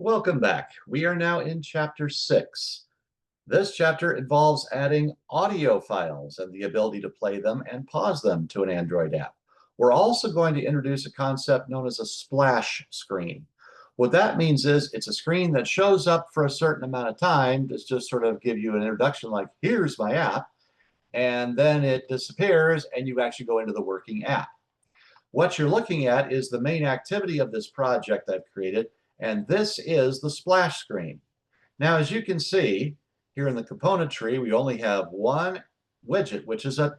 Welcome back. We are now in chapter 6. This chapter involves adding audio files and the ability to play them and pause them to an Android app. We're also going to introduce a concept known as a splash screen. What that means is it's a screen that shows up for a certain amount of time to just sort of give you an introduction like, here's my app, and then it disappears and you actually go into the working app. What you're looking at is the main activity of this project I've created, and this is the splash screen. Now, as you can see, here in the component tree, we only have one widget, which is a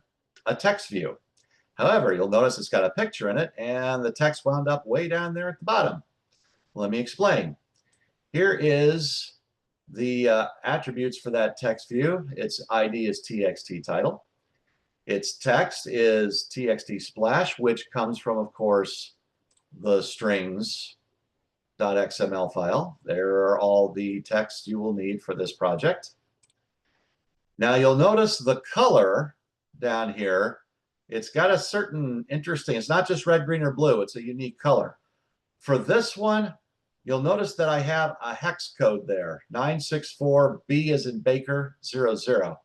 text view. However, you'll notice it's got a picture in it, and the text wound up way down there at the bottom. Let me explain. Here is the attributes for that text view. Its ID is TXT title. Its text is TXT splash, which comes from, of course, the strings.xml file. There are all the text you will need for this project. Now you'll notice the color down here. It's got a certain interesting, it's not just red, green, or blue. It's a unique color. For this one, you'll notice that I have a hex code there, 964B as in Baker 00.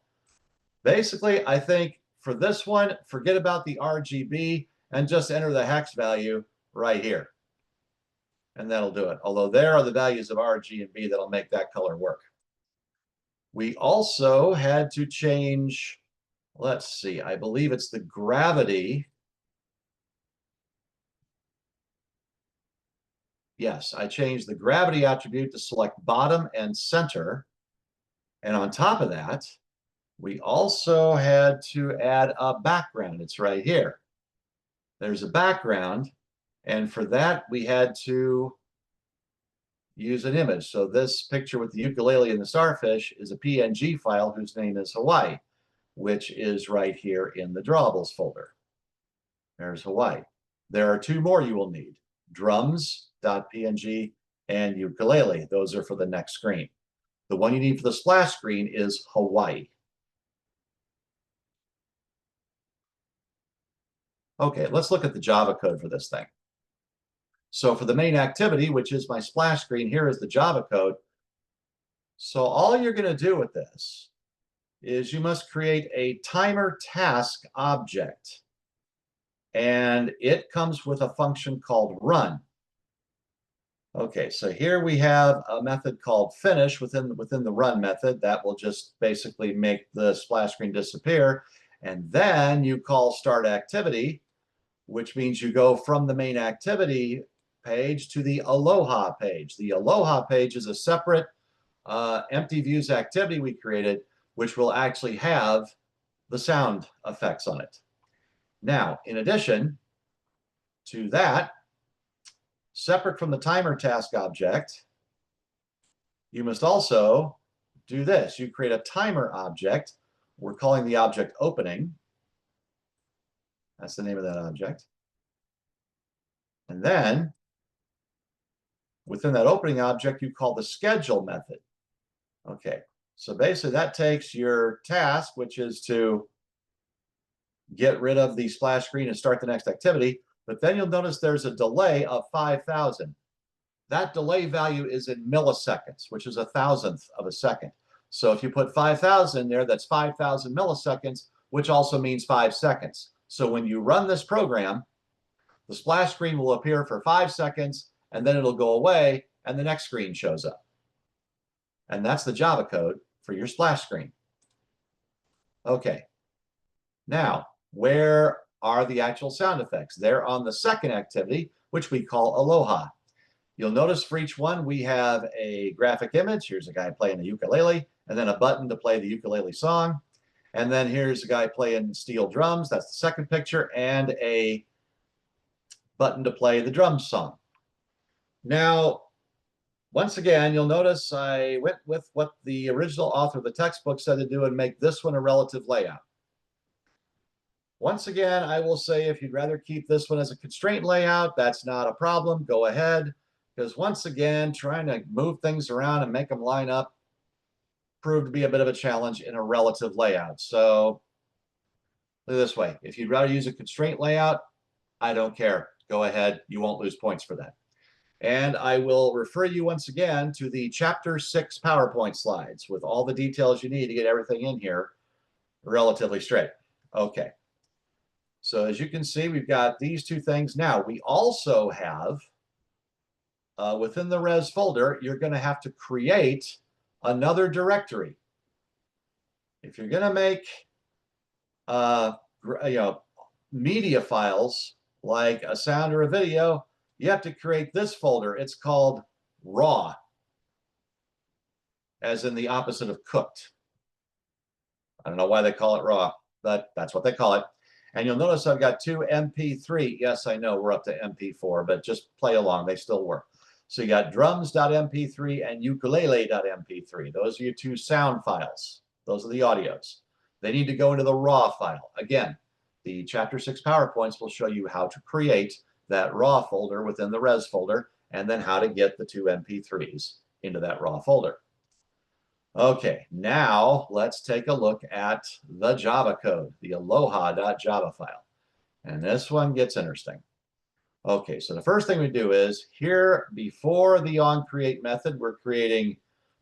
Basically, I think for this one, forget about the RGB and just enter the hex value right here. And that'll do it. Although there are the values of R, G, and B that'll make that color work. We also had to change, let's see, I believe it's the gravity. Yes, I changed the gravity attribute to select bottom and center. And on top of that, we also had to add a background. It's right here. There's a background, and for that we had to use an image. So this picture with the ukulele and the starfish is a PNG file whose name is Hawaii, which is right here in the drawables folder. There's Hawaii. There are two more you will need, drums.png and ukulele. Those are for the next screen. The one you need for the splash screen is Hawaii. Okay, let's look at the Java code for this thing. So for the main activity, which is my splash screen, here is the Java code. So all you're going to do with this is you must create a timer task object. And it comes with a function called run. Okay, so here we have a method called finish within the run method. That will just basically make the splash screen disappear. And then you call start activity, which means you go from the main activity page to the Aloha page. The Aloha page is a separate empty views activity we created, which will actually have the sound effects on it. Now, in addition to that, separate from the timer task object, you must also do this. You create a timer object. We're calling the object opening. That's the name of that object. And then within that opening object, you call the schedule method. Okay, so basically that takes your task, which is to get rid of the splash screen and start the next activity. But then you'll notice there's a delay of 5,000. That delay value is in milliseconds, which is 1,000th of a second. So if you put 5,000 there, that's 5,000 milliseconds, which also means 5 seconds. So when you run this program, the splash screen will appear for 5 seconds, and then it'll go away, and the next screen shows up. And that's the Java code for your splash screen. Okay. Now, where are the actual sound effects? They're on the second activity, which we call Aloha. You'll notice for each one, we have a graphic image. Here's a guy playing the ukulele, and then a button to play the ukulele song. And then here's a guy playing steel drums. That's the second picture, and a button to play the drums song. Now, once again, you'll notice I went with what the original author of the textbook said to do and make this one a relative layout. Once again, I will say if you'd rather keep this one as a constraint layout, that's not a problem. Go ahead, because once again, trying to move things around and make them line up proved to be a bit of a challenge in a relative layout. So look this way. If you'd rather use a constraint layout, I don't care. Go ahead. You won't lose points for that. And I will refer you once again to the Chapter 6 PowerPoint slides with all the details you need to get everything in here relatively straight. Okay. So as you can see, we've got these two things. Now, we also have, within the res folder, you're going to have to create another directory. If you're going to make media files like a sound or a video, you have to create this folder. It's called raw, as in the opposite of cooked. I don't know why they call it raw, but that's what they call it. And you'll notice I've got two MP3. Yes, I know we're up to MP4, but just play along. They still work. So you got drums.mp3 and ukulele.mp3. Those are your two sound files. Those are the audios. They need to go into the raw file. Again, the Chapter 6 PowerPoints will show you how to create that raw folder within the res folder, and then how to get the two MP3s into that raw folder. Okay, now let's take a look at the Java code, the aloha.java file. And this one gets interesting. Okay, so the first thing we do is here before the onCreate method, we're creating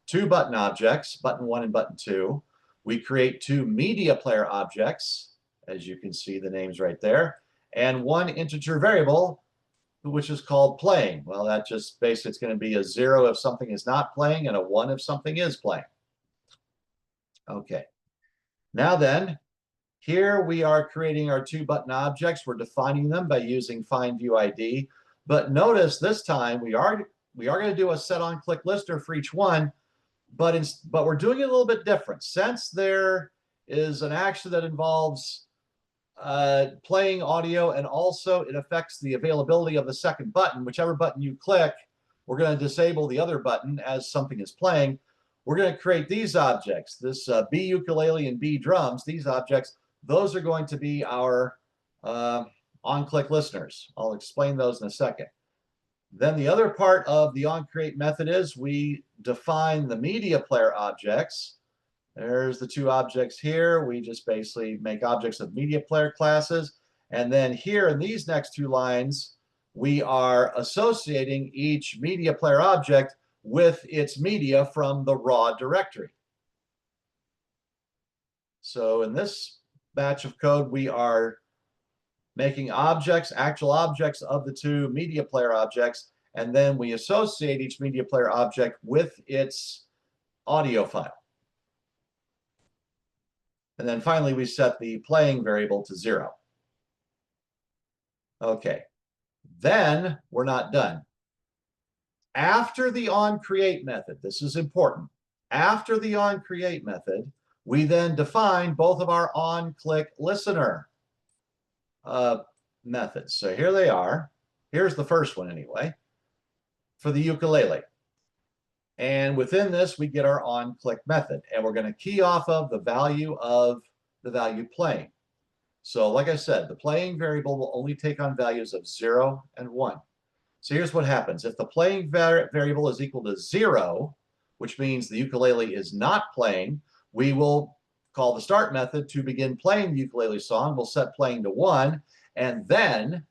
two button objects, button 1 and button 2. We create two media player objects, as you can see the names right there, and one integer variable, which is called playing. Well, that just basically it's going to be a 0 if something is not playing and a 1 if something is playing. Okay, now then, here we are creating our two button objects. We're defining them by using findViewID. But notice this time we are going to do a setOnClickListener for each one, but we're doing it a little bit different. Since there is an action that involves playing audio, and also it affects the availability of the second button, whichever button you click, we're going to disable the other button as something is playing. We're going to create these objects, this B ukulele and B drums. These objects, those are going to be our onClick listeners. I'll explain those in a second. Then the other part of the onCreate method is we define the media player objects. There's the two objects here. We just basically make objects of media player classes. And then here in these next two lines, we are associating each media player object with its media from the raw directory. So in this batch of code, we are making objects, actual objects of the two media player objects, and then we associate each media player object with its audio file. And then finally, we set the playing variable to 0. Okay, then we're not done. After the onCreate method, this is important. After the onCreate method, we then define both of our onClickListener methods. So here they are. Here's the first one anyway, for the ukulele. And within this, we get our onClick method, and we're going to key off of the value playing. So like I said, the playing variable will only take on values of 0 and 1. So here's what happens. If the playing variable is equal to 0, which means the ukulele is not playing, we will call the start method to begin playing the ukulele song. We'll set playing to 1, and then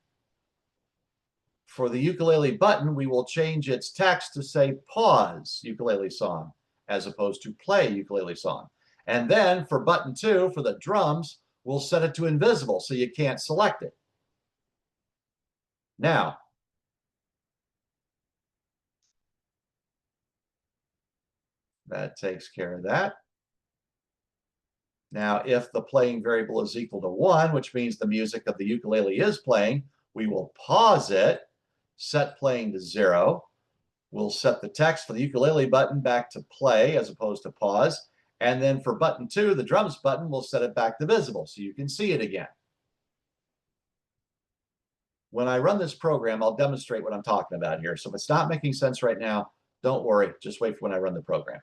for the ukulele button, we will change its text to say pause ukulele song as opposed to play ukulele song. And then for button 2, for the drums, we'll set it to invisible so you can't select it. Now, that takes care of that. Now, if the playing variable is equal to 1, which means the music of the ukulele is playing, we will pause it, set playing to 0. We'll set the text for the ukulele button back to play as opposed to pause. And then for button 2, the drums button, we'll set it back to visible so you can see it again. When I run this program, I'll demonstrate what I'm talking about here. So if it's not making sense right now, don't worry. Just wait for when I run the program.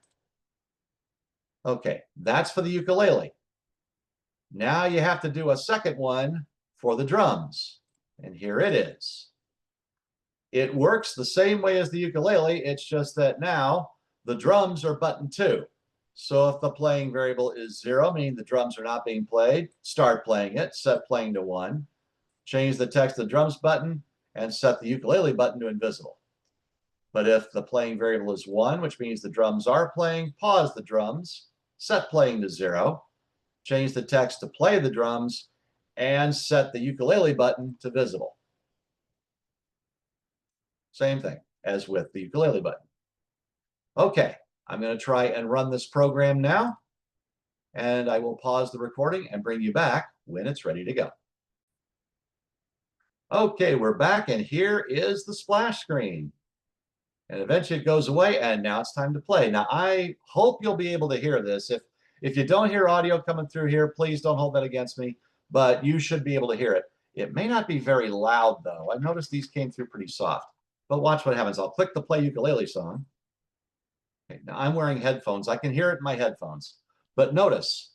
Okay, that's for the ukulele. Now you have to do a second one for the drums. And here it is. It works the same way as the ukulele. It's just that now the drums are button 2. So if the playing variable is 0, meaning the drums are not being played, start playing it, set playing to 1. Change the text of the drums button and set the ukulele button to invisible. But if the playing variable is 1, which means the drums are playing, pause the drums, set playing to 0, change the text to play the drums, and set the ukulele button to visible. Same thing as with the ukulele button. Okay, I'm going to try and run this program now, and I will pause the recording and bring you back when it's ready to go. Okay, we're back, and here is the splash screen. And eventually it goes away, and now it's time to play. Now, I hope you'll be able to hear this. If you don't hear audio coming through here, please don't hold that against me, but you should be able to hear it. It may not be very loud, though. I've noticed these came through pretty soft. But watch what happens. I'll click the play ukulele song. Okay, now I'm wearing headphones. I can hear it in my headphones. But notice,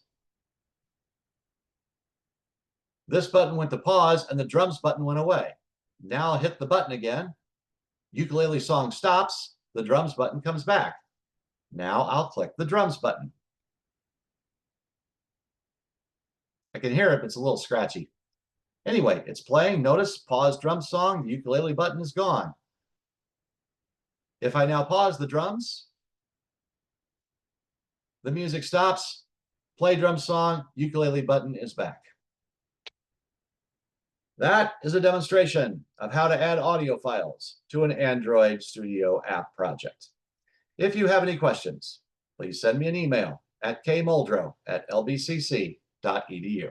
this button went to pause, and the drums button went away. Now I'll hit the button again. Ukulele song stops, the drums button comes back. Now I'll click the drums button. I can hear it, but it's a little scratchy. Anyway, it's playing. Notice, pause drum song, the ukulele button is gone. If I now pause the drums, the music stops, play drum song, ukulele button is back. That is a demonstration of how to add audio files to an Android Studio app project. If you have any questions, please send me an email at kmuldrow@lbcc.edu.